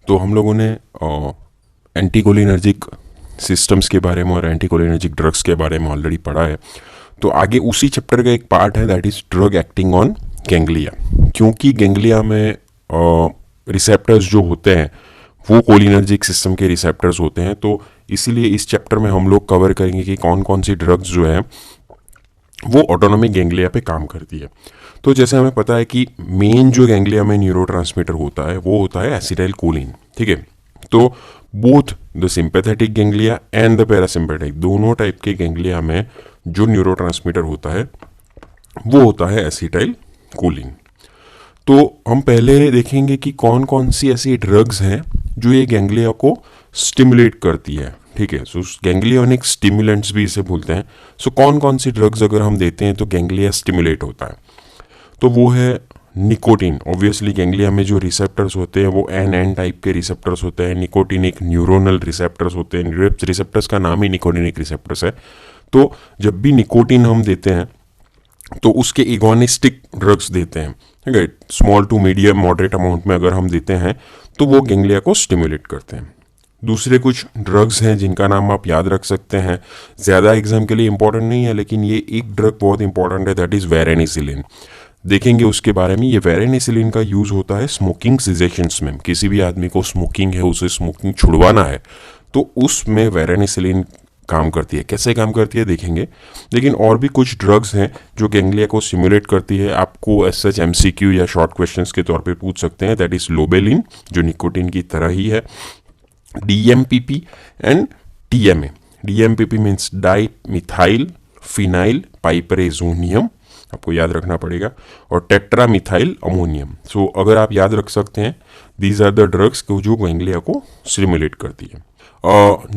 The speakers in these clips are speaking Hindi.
तो हम लोगों ने एंटीकोलिनर्जिक सिस्टम्स के बारे में और एंटीकोलिनर्जिक ड्रग्स के बारे में ऑलरेडी पढ़ा है। तो आगे उसी चैप्टर का एक पार्ट है, that is drug acting on ganglia. क्योंकि गैंग्लिया में रिसेप्टर्स जो होते हैं वो कोलिनर्जिक सिस्टम के रिसेप्टर्स होते हैं, तो इसीलिए इस चैप्टर में हम लोग कवर करेंगे कि कौन कौन सी ड्रग्स जो है वो ऑटोनॉमिक गैंग्लिया पे काम करती है। तो जैसे हमें पता है कि मेन जो गैंग्लिया में न्यूरोट्रांसमीटर होता है वो होता है एसिटाइलकोलिन, ठीक है। तो both the sympathetic ganglia and the parasympathetic, दोनों टाइप के गैंग्लिया में जो न्यूरोट्रांसमीटर होता है वो होता है एसिटाइलकोलिन। तो हम पहले देखेंगे कि कौन कौन सी ऐसी ड्रग्स हैं जो ये गैंग्लिया को स्टिमुलेट करती है, ठीक है। सो गैंग्लियोनिक स्टिमुलेंट्स भी इसे बोलते हैं। सो कौन कौन सी ड्रग्स अगर हम देते हैं तो गैंग्लिया स्टिमुलेट होता है, तो वो है निकोटीन। ऑब्वियसली गैंग्लिया में जो रिसेप्टर्स होते हैं वो एन टाइप के रिसेप्टर्स होते हैं। निकोटिनिक न्यूरोनल रिसेप्टर्स होते हैं, रिसेप्टर्स का नाम ही निकोटिनिक रिसेप्टर्स है। तो जब भी निकोटीन हम देते हैं तो उसके एगोनिस्टिक ड्रग्स देते हैं, ठीक है। Small to medium moderate amount में अगर हम देते हैं तो वो गैंग्लिया को स्टिमुलेट करते हैं। दूसरे कुछ ड्रग्स हैं जिनका नाम आप याद रख सकते हैं, ज़्यादा एग्जाम के लिए इंपॉर्टेंट नहीं है, लेकिन ये एक ड्रग बहुत इंपॉर्टेंट है, दैट इज़ वेरेनिसिलिन। देखेंगे उसके बारे में। ये वेरेनिसिलिन का यूज़ होता है स्मोकिंग सिजेशंस में। किसी भी आदमी को स्मोकिंग है, उसे स्मोकिंग छुड़वाना है, तो उसमें वेरेनिसिलिन काम करती है। कैसे काम करती है देखेंगे। लेकिन और भी कुछ ड्रग्स हैं जो गैंग्लिया को स्टिमुलेट करती है। आपको एज सच एमसीक्यू या शॉर्ट क्वेश्चंस के तौर पे पूछ सकते हैं, दैट इज लोबेलिन जो निकोटीन की तरह ही है, DMPP and TMA. DMPP means di methyl phenyl piperazinium, आपको याद रखना पड़ेगा, और टेट्रा मिथाइल अमोनियम। सो अगर आप याद रख सकते हैं, दीज आर द ड्रग्स जो गैंग्लिया को स्टिमुलेट करती है।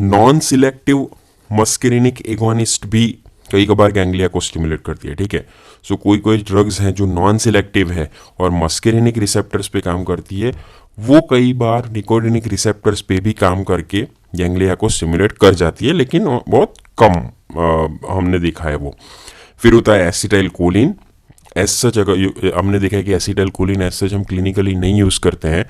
नॉन सिलेक्टिव मस्केरिनिक एगोनिस्ट भी कई कबार गैंग्लिया को स्टिमुलेट करती है, ठीक है। सो कोई कोई ड्रग्स हैं जो नॉन सिलेक्टिव है और मस्केरिनिक रिसेप्टर्स पे काम करती है, वो कई बार निकोटिनिक रिसेप्टर्स पे भी काम करके गैंग्लिया को स्टिमुलेट कर जाती है, लेकिन बहुत कम हमने देखा है वो। फिर होता है एसिटाइलकोलिन। एज सच अगर हमने देखा है कि एसिटाइलकोलिन एज सच हम क्लिनिकली नहीं यूज़ करते हैं,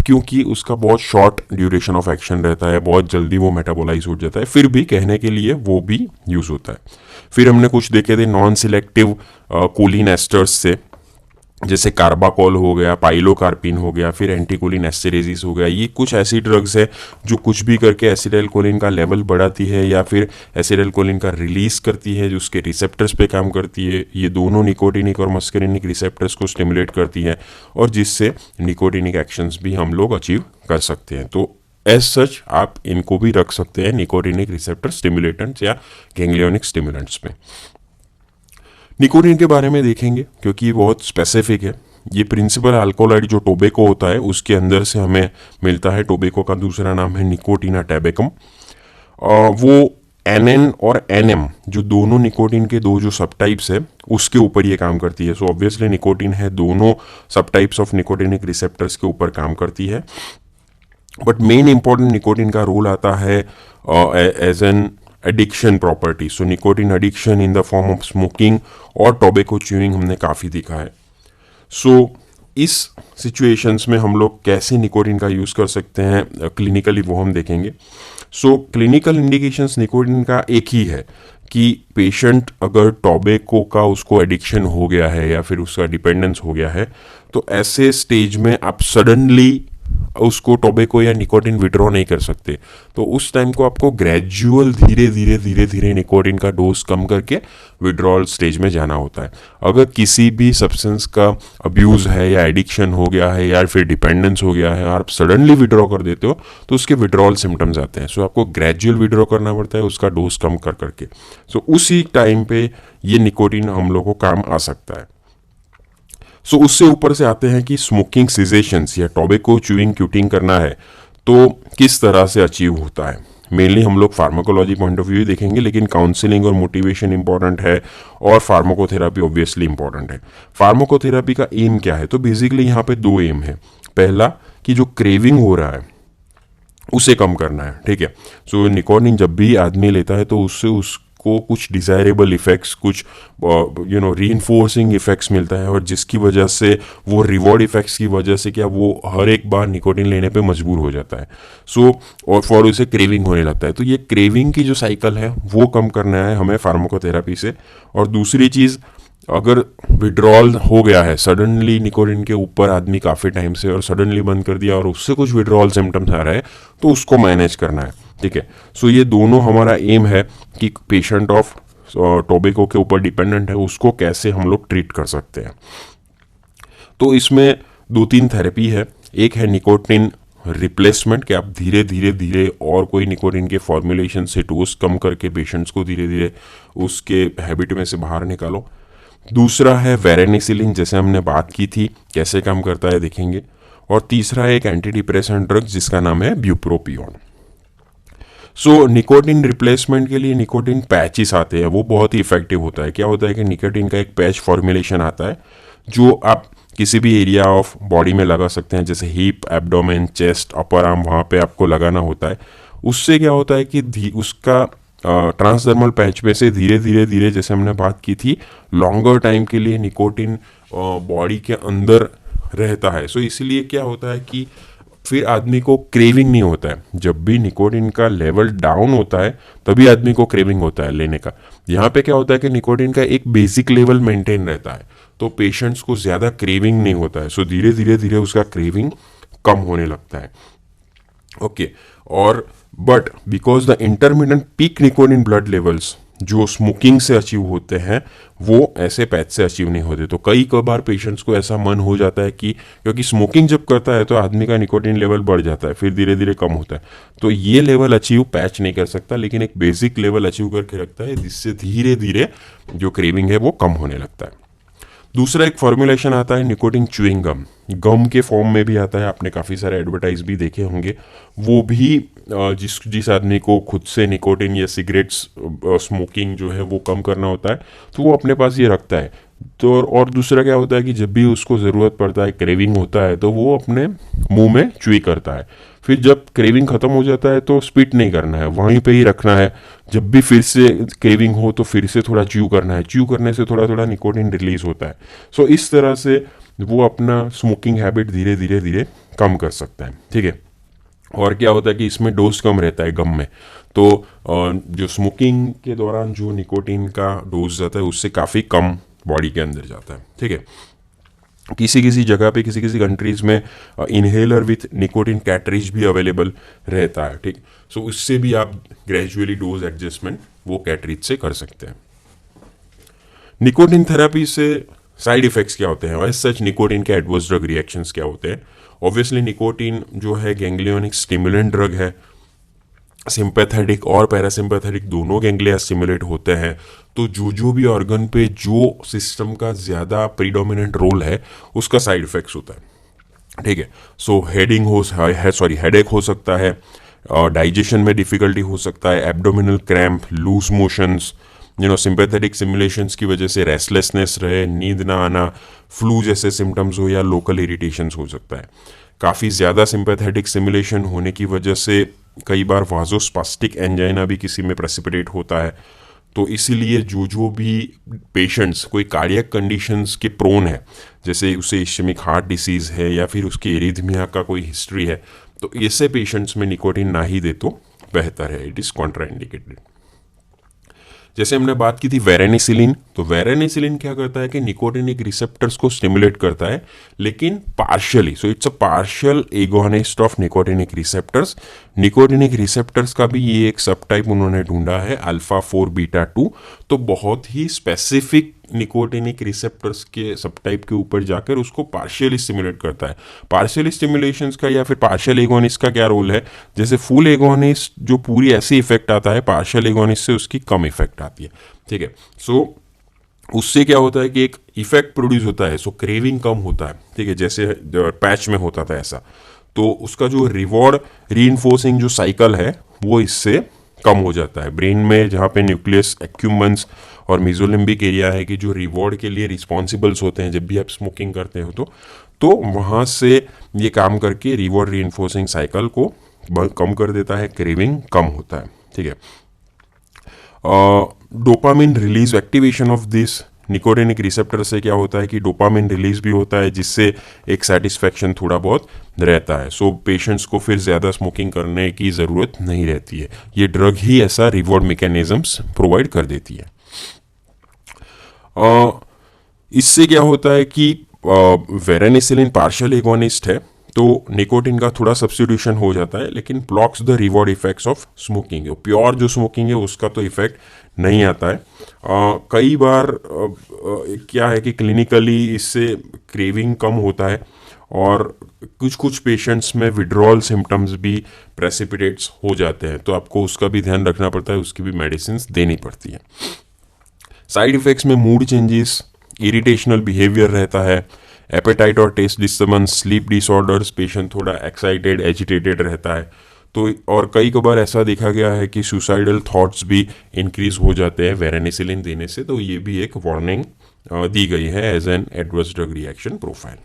क्योंकि उसका बहुत शॉर्ट ड्यूरेशन ऑफ एक्शन रहता है, बहुत जल्दी वो मेटाबोलाइज हो जाता है। फिर भी कहने के लिए वो भी यूज़ होता है। फिर हमने कुछ देखे थे नॉन सिलेक्टिव कोलिन एस्टर्स से, जैसे कार्बाकोल हो गया, पाइलोकार्पिन हो गया, फिर एंटीकोलिन एस्टेरेजिस हो गया। ये कुछ ऐसी ड्रग्स है जो कुछ भी करके एसिटाइलकोलिन का लेवल बढ़ाती है या फिर एसिटाइलकोलिन का रिलीज करती है, जो उसके रिसेप्टर्स पे काम करती है। ये दोनों निकोटिनिक और मस्करिनिक रिसेप्टर्स को स्टिमुलेट करती है, और जिससे निकोटिनिक एक्शंस भी हम लोग अचीव कर सकते हैं। तो एज सच आप इनको भी रख सकते हैं निकोटिनिक रिसेप्टर स्टिमुलेटेंट्स या गैंग्लियोनिक स्टिमुलेंट्स में। निकोटीन के बारे में देखेंगे क्योंकि ये बहुत स्पेसिफिक है। ये प्रिंसिपल अल्कोलाइड जो टोबैको होता है उसके अंदर से हमें मिलता है। टोबैको का दूसरा नाम है निकोटीना टैबेकम। वो एनएन और एनएम जो दोनों निकोटीन के दो जो सब टाइप्स है उसके ऊपर ये काम करती है। सो ऑब्वियसली निकोटीन है, दोनों सब टाइप्स ऑफ निकोटिनिक रिसेप्टर्स के ऊपर काम करती है। बट मेन इंपॉर्टेंट निकोटीन का रोल आता है as an addiction property. So nicotine addiction in the form of smoking और टोबैको च्यूइंग हमने काफ़ी देखा है। सो इस सिचुएशंस में हम लोग कैसे निकोटीन का यूज़ कर सकते हैं क्लिनिकली, वो हम देखेंगे। सो क्लिनिकल इंडिकेशंस निकोटीन का एक ही है कि पेशेंट अगर टोबैको का उसको एडिक्शन हो गया है या फिर उसका डिपेंडेंस हो गया है, तो ऐसे स्टेज में आप सडनली उसको टोबैको या निकोटीन विड्रॉ नहीं कर सकते। तो उस टाइम को आपको ग्रेजुअल धीरे धीरे निकोटीन का डोज कम करके विड्रॉल स्टेज में जाना होता है। अगर किसी भी सब्सटेंस का अब्यूज है या एडिक्शन हो गया है या फिर डिपेंडेंस हो गया है और आप सडनली विड्रॉ कर देते हो तो उसके विड्रॉल सिम्टम्स आते हैं। सो आपको ग्रेजुअल विड्रॉ करना पड़ता है उसका डोज कम कर करके। सो उसी टाइम पे ये निकोटीन हम लोग को काम आ सकता है। सो उससे ऊपर से आते हैं कि स्मोकिंग सिजेशंस या टोबैको च्यूइंग क्यूटिंग करना है तो किस तरह से अचीव होता है। मेनली हम लोग फार्माकोलॉजी पॉइंट ऑफ व्यू ही देखेंगे, लेकिन काउंसलिंग और मोटिवेशन इंपॉर्टेंट है और फार्माकोथेरापी ऑब्वियसली इंपॉर्टेंट है। फार्माकोथेरापी का एम क्या है, तो बेसिकली यहाँ पे दो एम है। पहला कि जो क्रेविंग हो रहा है उसे कम करना है, ठीक है। सो निकोटीन जब भी आदमी लेता है तो उससे को कुछ डिज़ायरेबल इफ़ेक्ट्स, कुछ रीइंफोर्सिंग इफ़ेक्ट्स मिलता है, और जिसकी वजह से वो रिवॉर्ड इफ़ेक्ट्स की वजह से क्या वो हर एक बार निकोटिन लेने पे मजबूर हो जाता है। और फॉर उसे क्रेविंग होने लगता है। तो ये क्रेविंग की जो साइकिल है वो कम करना है हमें फार्माकोथेरेपी से। और दूसरी चीज़, अगर विड्रॉल हो गया है सडनली निकोटिन के ऊपर आदमी काफ़ी टाइम से, और सडनली बंद कर दिया और उससे कुछ विड्रॉल सिम्टम्स आ रहा है, तो उसको मैनेज करना है। ठीक है, सो ये दोनों हमारा एम है कि पेशेंट ऑफ टोबैको के ऊपर डिपेंडेंट है उसको कैसे हम लोग ट्रीट कर सकते हैं। तो इसमें 2-3 थेरेपी है। एक है निकोटिन रिप्लेसमेंट, कि आप धीरे धीरे धीरे और कोई निकोटिन के फॉर्मुलेशन से डोज कम करके पेशेंट्स को धीरे धीरे उसके हैबिट में से बाहर निकालो। दूसरा है वेरेनिसिलिन, जैसे हमने बात की थी, कैसे काम करता है देखेंगे। और तीसरा है एक एंटी डिप्रेसेंट ड्रग जिसका नाम है ब्यूप्रोपियोन। सो निकोटिन रिप्लेसमेंट के लिए निकोटिन पैचेस आते हैं, वो बहुत ही इफेक्टिव होता है। क्या होता है कि निकोटिन का एक पैच फॉर्मुलेशन आता है जो आप किसी भी एरिया ऑफ बॉडी में लगा सकते हैं, जैसे hip, abdomen, chest, upper arm, वहाँ पे आपको लगाना होता है। उससे क्या होता है कि उसका ट्रांसडर्मल पैच में से धीरे धीरे धीरे, जैसे हमने बात की थी, लॉन्गर टाइम के लिए निकोटिन बॉडी के अंदर रहता है। सो इसलिए क्या होता है कि फिर आदमी को क्रेविंग नहीं होता है। जब भी निकोटिन का लेवल डाउन होता है तभी आदमी को क्रेविंग होता है लेने का। यहाँ पे क्या होता है कि निकोटिन का एक बेसिक लेवल मेंटेन रहता है, तो पेशेंट्स को ज़्यादा क्रेविंग नहीं होता है। सो धीरे धीरे धीरे उसका क्रेविंग कम होने लगता है। ओके, और but because the intermediate peak nicotine blood levels जो स्मोकिंग से अचीव होते हैं वो ऐसे पैच से अचीव नहीं होते। तो कई बार पेशेंट्स को ऐसा मन हो जाता है कि क्योंकि स्मोकिंग जब करता है तो आदमी का निकोटिन लेवल बढ़ जाता है, फिर धीरे धीरे कम होता है। तो ये लेवल अचीव पैच नहीं कर सकता, लेकिन एक बेसिक लेवल अचीव करके रखता है, जिससे धीरे धीरे जो क्रेविंग है वो कम होने लगता है। दूसरा एक फॉर्मुलेशन आता है निकोटिन च्युइंग गम, गम के फॉर्म में भी आता है। आपने काफ़ी सारे एडवर्टाइज भी देखे होंगे। वो भी जिस आदमी को खुद से निकोटिन या सिगरेट्स स्मोकिंग जो है वो कम करना होता है तो वो अपने पास ये रखता है। तो और दूसरा क्या होता है कि जब भी उसको ज़रूरत पड़ता है, क्रेविंग होता है, तो वो अपने मुंह में च्युई करता है। फिर जब क्रेविंग ख़त्म हो जाता है तो स्पिट नहीं करना है, वहीं पे ही रखना है। जब भी फिर से क्रेविंग हो तो फिर से थोड़ा च्यू करना है, च्यू करने से थोड़ा थोड़ा निकोटिन रिलीज होता है। सो इस तरह से वो अपना स्मोकिंग हैबिट धीरे धीरे धीरे कम कर सकता है। ठीक है, और क्या होता है कि इसमें डोज कम रहता है गम में, तो जो स्मोकिंग के दौरान जो निकोटिन का डोज जाता है उससे काफ़ी कम बॉडी के अंदर जाता है। ठीक है, किसी किसी जगह पे, किसी किसी कंट्रीज में इनहेलर विथ निकोटिन कैटरिज भी अवेलेबल रहता है। ठीक, सो उससे भी आप ग्रेजुअली डोज एडजस्टमेंट वो कैटरिज से कर सकते हैं। निकोटिन थेरेपी से साइड इफेक्ट्स क्या होते हैं, एज सच निकोटिन के एडवर्स ड्रग रिएक्शंस क्या होते हैं। ऑब्वियसली निकोटिन जो है गैंग्लियोनिक स्टिमुलेंट ड्रग है, सिंपैथेटिक और पैरासिम्पैथेटिक दोनों गैंग्लिया स्टिमुलेट होते हैं। तो जो भी ऑर्गन पे जो सिस्टम का ज़्यादा प्रीडोमिनेंट रोल है उसका साइड इफेक्ट्स होता है। ठीक है, सो हेडेक हो सकता है, डाइजेशन में डिफिकल्टी हो सकता है, abdominal cramp, loose motions, sympathetic simulations की वजह से रेस्टलेसनेस रहे, नींद ना आना, फ्लू जैसे सिम्टम्स हो, या लोकल इरिटेशंस हो सकता है। काफ़ी ज़्यादा सिंपैथेटिक सिमुलेशन होने की वजह से कई बार वाजोस्पास्टिक एंजाइना भी किसी में प्रेसिपिटेट होता है। तो इसीलिए जो भी पेशेंट्स कोई कार्डियक कंडीशंस के प्रोन है, जैसे उसे इश्केमिक हार्ट डिसीज़ है या फिर उसकी एरिथमिया का कोई हिस्ट्री है, तो ऐसे पेशेंट्स में निकोटिन ना ही दे तो बेहतर है, इट इज़ कॉन्ट्राइंडिकेटेड। जैसे हमने बात की थी वेरेनिसिलिन, तो वेरेनिसिलिन क्या करता है कि निकोटिनिक रिसेप्टर्स को स्टिमुलेट करता है, लेकिन partially. So it's a partial agonist of nicotinic receptors. Nicotinic receptors का भी ये एक सब टाइप उन्होंने ढूंढा है, अल्फा 4 बीटा 2। तो बहुत ही स्पेसिफिक निकोटिनिक रिसेप्टर्स के सब टाइप के ऊपर जाकर उसको पार्शियली स्टिमुलेट करता है। पार्शियल स्टिमुलेशंस का या फिर पार्शियल एगोनिस्ट का क्या रोल है, जैसे फुल एगोनिस्ट जो पूरी ऐसी इफेक्ट आता है, पार्शियल एगोनिस्ट से उसकी कम इफेक्ट आती है। ठीक है, सो उससे क्या होता है कि एक इफेक्ट प्रोड्यूस होता है, सो क्रेविंग कम होता है। ठीक है, जैसे पैच में होता था ऐसा, तो उसका जो रिवॉर्ड रीइंफोर्सिंग जो साइकिल है वो इससे कम हो जाता है। ब्रेन में जहाँ पे न्यूक्लियस एक्यूमेंस और मेसोलिम्बिक एरिया है कि जो रिवॉर्ड के लिए रिस्पॉन्सिबल्स होते हैं जब भी आप स्मोकिंग करते हो, तो वहाँ से ये काम करके रिवॉर्ड रीइंफोर्सिंग साइकिल को कम कर देता है, क्रेविंग कम होता है। ठीक है, dopamine release, activation of this nicotinic receptor से क्या होता है कि डोपामिन रिलीज भी होता है, जिससे एक सेटिस्फैक्शन थोड़ा बहुत रहता है। सो पेशेंट्स को फिर ज़्यादा स्मोकिंग करने की ज़रूरत नहीं रहती है। ये ड्रग ही ऐसा रिवॉर्ड मैकेनिज्म्स प्रोवाइड कर देती है। इससे क्या होता है कि वेरानिसिलिन पार्शियल एगोनिस्ट है, तो निकोटिन का थोड़ा सब्स्टिट्यूशन हो जाता है, लेकिन blocks the reward effects of smoking. Pure जो स्मोकिंग है उसका तो इफेक्ट नहीं आता है। कई बार क्या है कि क्लिनिकली इससे क्रेविंग कम होता है, और कुछ कुछ पेशेंट्स में विड्रॉल सिम्टम्स भी प्रेसिपिटेट्स हो जाते हैं, तो आपको उसका भी ध्यान रखना पड़ता है, उसकी भी मेडिसिन देनी पड़ती है। साइड इफेक्ट्स में मूड चेंजेस, इरिटेशनल बिहेवियर रहता है, एपेटाइट और taste disturbance, sleep disorders, patient थोड़ा एक्साइटेड एजिटेटेड रहता है। तो और कई बार ऐसा देखा गया है कि सुसाइडल थॉट्स भी इंक्रीज हो जाते हैं वेरानिसिलिन देने से, तो ये भी एक वार्निंग दी गई है as an adverse drug reaction profile.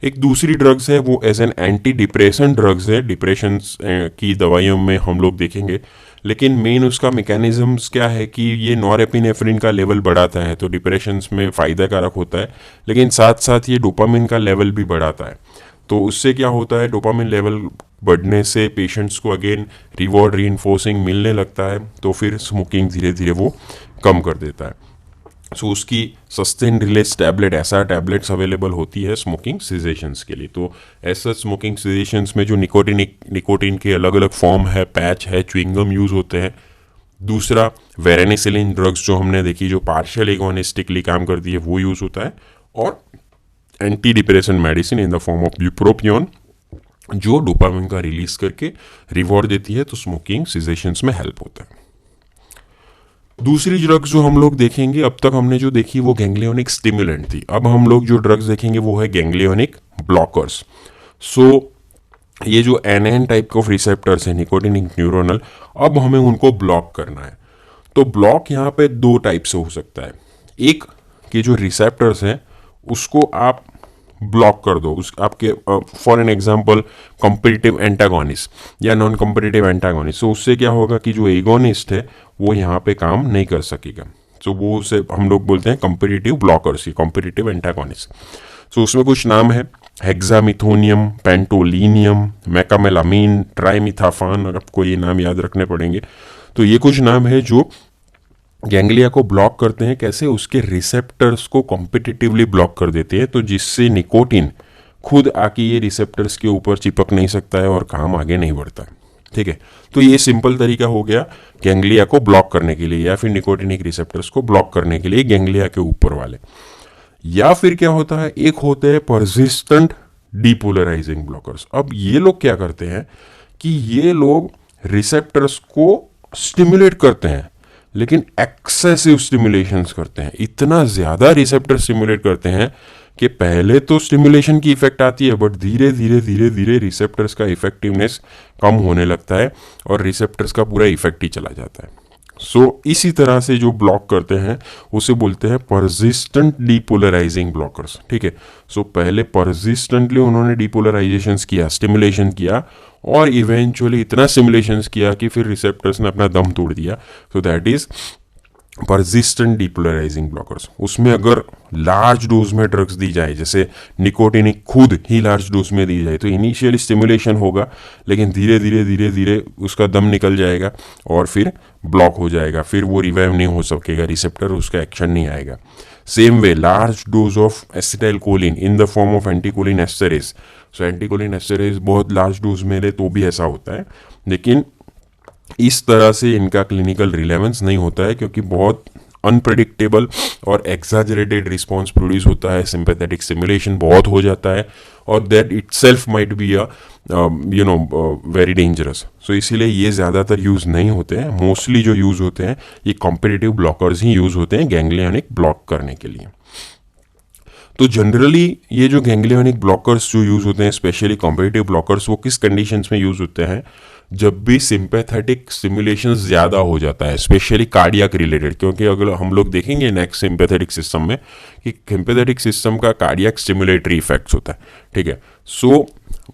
एक दूसरी ड्रग्स है, वो as an anti depression drugs है। डिप्रेशन की दवाइयों में हम लोग देखेंगे, लेकिन मेन उसका मैकेनिज्म्स क्या है कि ये नॉरएपिनेफ्रिन का लेवल बढ़ाता है, तो डिप्रेशन में फ़ायदेकारक होता है, लेकिन साथ साथ ये डोपामिन का लेवल भी बढ़ाता है। तो उससे क्या होता है, डोपामिन लेवल बढ़ने से पेशेंट्स को अगेन रिवॉर्ड रीइंफोर्सिंग मिलने लगता है, तो फिर स्मोकिंग धीरे धीरे वो कम कर देता है। सो उसकी सस्टेन रिलीज टैबलेट, ऐसा टैबलेट्स अवेलेबल होती है स्मोकिंग सिजेशंस के लिए। तो ऐसा स्मोकिंग सिजेशंस में जो निकोटिन के अलग अलग फॉर्म है, पैच है, च्युइंगम यूज़ होते हैं। दूसरा वेरानिसिलिन ड्रग्स जो हमने देखी, जो पार्शियल एगोनिस्टिकली काम करती है, वो यूज़ होता है। और anti depression medicine in the form of bupropion, जो डोपामिन का रिलीज करके रिवॉर्ड देती है, तो स्मोकिंग सिजेशंस में हेल्प होता है। दूसरी ड्रग्स जो हम लोग देखेंगे, अब तक हमने जो देखी वो गैंग्लियोनिक स्टिमुलेंट थी। अब हम लोग जो ड्रग्स देखेंगे वो है गैंग्लियोनिक ब्लॉकर्स। सो ये जो एनएन टाइप ऑफ रिसेप्टर्स है निकोटिनिक न्यूरोनल, अब हमें उनको ब्लॉक करना है। तो ब्लॉक यहाँ पे दो टाइप से हो सकता है। एक के जो रिसेप्टर्स हैं उसको आप ब्लॉक कर दो, उस आपके for an example competitive antagonist या नॉन कॉम्पिटिटिव एंटागोनिस्ट। तो उससे क्या होगा कि जो एगोनिस्ट है वो यहाँ पे काम नहीं कर सकेगा। तो वो उसे हम लोग बोलते हैं कॉम्पिटिटिव ब्लॉकर्स, ये कॉम्पिटिटिव एंटागोनिस्ट। तो उसमें कुछ नाम है, हेक्सामिथोनियम, पेंटोलिनियम, मैकामेलामीन, ट्राइमिथाफान, और आपको ये नाम याद रखने पड़ेंगे। तो ये कुछ नाम है जो गैंग्लिया को ब्लॉक करते हैं। कैसे? उसके रिसेप्टर्स को कॉम्पिटिटिवली ब्लॉक कर देते हैं, तो जिससे निकोटिन खुद आके ये रिसेप्टर्स के ऊपर चिपक नहीं सकता है और काम आगे नहीं बढ़ता है। ठीक है, तो ये सिंपल तरीका हो गया गैंग्लिया को ब्लॉक करने के लिए, या फिर निकोटिनिक रिसेप्टर्स को ब्लॉक करने के लिए गैंग्लिया के ऊपर वाले। या फिर क्या होता है, एक होते हैं परसिस्टेंट डीपोलराइजिंग ब्लॉकर्स। अब ये लोग क्या करते हैं कि ये लोग रिसेप्टर्स को स्टिमुलेट करते हैं, लेकिन एक्सेसिव स्टिमुलेशंस करते हैं। इतना ज़्यादा रिसेप्टर स्टिमुलेट करते हैं कि पहले तो स्टिमुलेशन की इफेक्ट आती है, बट धीरे धीरे धीरे धीरे रिसेप्टर्स का इफेक्टिवनेस कम होने लगता है और रिसेप्टर्स का पूरा इफेक्ट ही चला जाता है। सो इसी तरह से जो ब्लॉक करते हैं उसे बोलते हैं परसिस्टेंट डीपोलराइजिंग ब्लॉकर्स। ठीक है, सो पहले परसिस्टेंटली उन्होंने डीपोलराइजेशंस किया, स्टिमुलेशन किया, और इवेंचुअली इतना स्टिमुलेशंस किया कि फिर रिसेप्टर्स ने अपना दम तोड़ दिया। So that is persistent depolarising blockers. उसमें अगर लार्ज डोज में ड्रग्स दी जाए, जैसे निकोटिनिक खुद ही लार्ज डोज में दी जाए, तो इनिशियल स्टिमुलेशन होगा, लेकिन धीरे धीरे धीरे धीरे उसका दम निकल जाएगा और फिर ब्लॉक हो जाएगा, फिर वो रिवाइव नहीं हो सकेगा रिसेप्टर, उसका एक्शन नहीं आएगा। Same way large dose of acetylcholine in the form of anticholinesterase. So anticholinesterase बहुत लार्ज डोज में ले तो भी ऐसा होता है, लेकिन इस तरह से इनका क्लिनिकल रिलेवेंस नहीं होता है, क्योंकि बहुत अनप्रेडिक्टेबल और एक्साजरेटेड रिस्पॉन्स प्रोड्यूस होता है, सिंपैथेटिक स्टिमुलेशन बहुत हो जाता है, और that itself might be very dangerous. So इसीलिए ये ज़्यादातर यूज़ नहीं होते हैं। मोस्टली जो यूज़ होते हैं ये कॉम्पिटिटिव ब्लॉकर्स ही यूज़ होते हैं गैंग्लियोनिक ब्लॉक करने के लिए। तो जनरली ये जो गैंग्लियोनिक ब्लॉकर्स जो यूज़ होते हैं, स्पेशली कॉम्पिटिटिव ब्लॉकर्स, वो किस कंडीशंस में यूज़ होते हैं? जब भी सिंपैथेटिक स्टिमुलेशन ज़्यादा हो जाता है, स्पेशली कार्डियक रिलेटेड। क्योंकि अगर हम लोग देखेंगे नेक्स्ट सिंपैथेटिक सिस्टम में कि सिंपैथेटिक सिस्टम का कार्डियक स्टिमुलेटरी इफेक्ट्स होता है। ठीक है, सो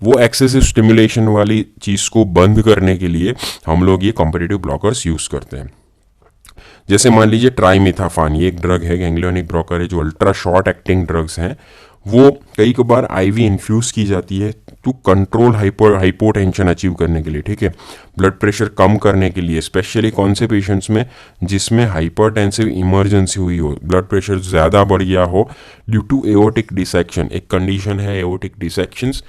वो एक्सेसिव स्टिमुलेशन वाली चीज़ को बंद करने के लिए हम लोग ये कॉम्पिटिटिव ब्लॉकर्स यूज़ करते हैं। जैसे मान लीजिए ट्राइमिथाफान, ये एक ड्रग है, गैंग्लियोनिक ब्लॉकर है, जो अल्ट्रा शॉर्ट एक्टिंग ड्रग्स हैं। वो कई बार आईवी इन्फ्यूज़ की जाती है टू कंट्रोल हाइपोटेंशन अचीव करने के लिए, ठीक है, ब्लड प्रेशर कम करने के लिए, स्पेशली कौन से पेशेंट्स में जिसमें हाइपरटेंसिव इमरजेंसी हुई हो, ब्लड प्रेशर ज़्यादा बढ़ गया हो ड्यू टू एओर्टिक डिसेक्शन। एक कंडीशन है एओर्टिक डिसेक्शंस,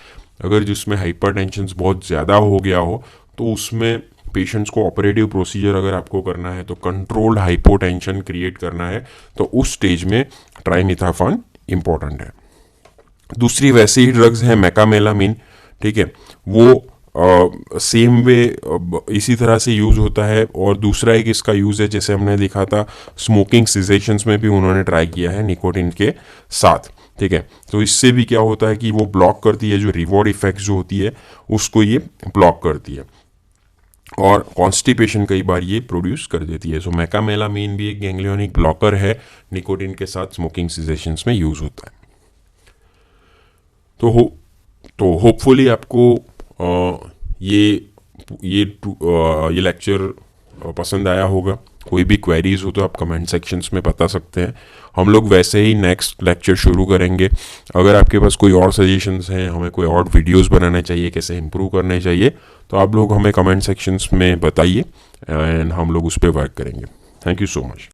अगर जिसमें हाइपरटेंशन बहुत ज़्यादा हो गया हो तो उसमें पेशेंट्स को ऑपरेटिव प्रोसीजर अगर आपको करना है तो कंट्रोल्ड हाइपोटेंशन क्रिएट करना है, तो उस स्टेज में ट्राइमिथाफान इंपॉर्टेंट है। दूसरी वैसे ही ड्रग्स हैं मेकामेलामिन, ठीक है, वो सेम वे इसी तरह से यूज़ होता है। और दूसरा एक इसका यूज़ है, जैसे हमने देखा था स्मोकिंग सिजेशंस में भी उन्होंने ट्राई किया है निकोटिन के साथ, ठीक है। तो इससे भी क्या होता है कि वो ब्लॉक करती है, जो रिवॉर्ड इफेक्ट जो होती है उसको ये ब्लॉक करती है, और कॉन्स्टिपेशन कई बार ये प्रोड्यूस कर देती है। सो मेकामेलामिन भी एक गैंग्लियोनिक ब्लॉकर है, निकोटिन के साथ स्मोकिंग सिजेशंस में यूज़ होता है। तो होपफुली आपको ये लेक्चर पसंद आया होगा। कोई भी क्वेरीज हो तो आप कमेंट सेक्शंस में बता सकते हैं। हम लोग वैसे ही नेक्स्ट लेक्चर शुरू करेंगे। अगर आपके पास कोई और सजेशंस हैं, हमें कोई और वीडियोस बनाने चाहिए, कैसे इंप्रूव करने चाहिए, तो आप लोग हमें कमेंट सेक्शंस में बताइए एंड हम लोग उस पर वर्क करेंगे। Thank you so much.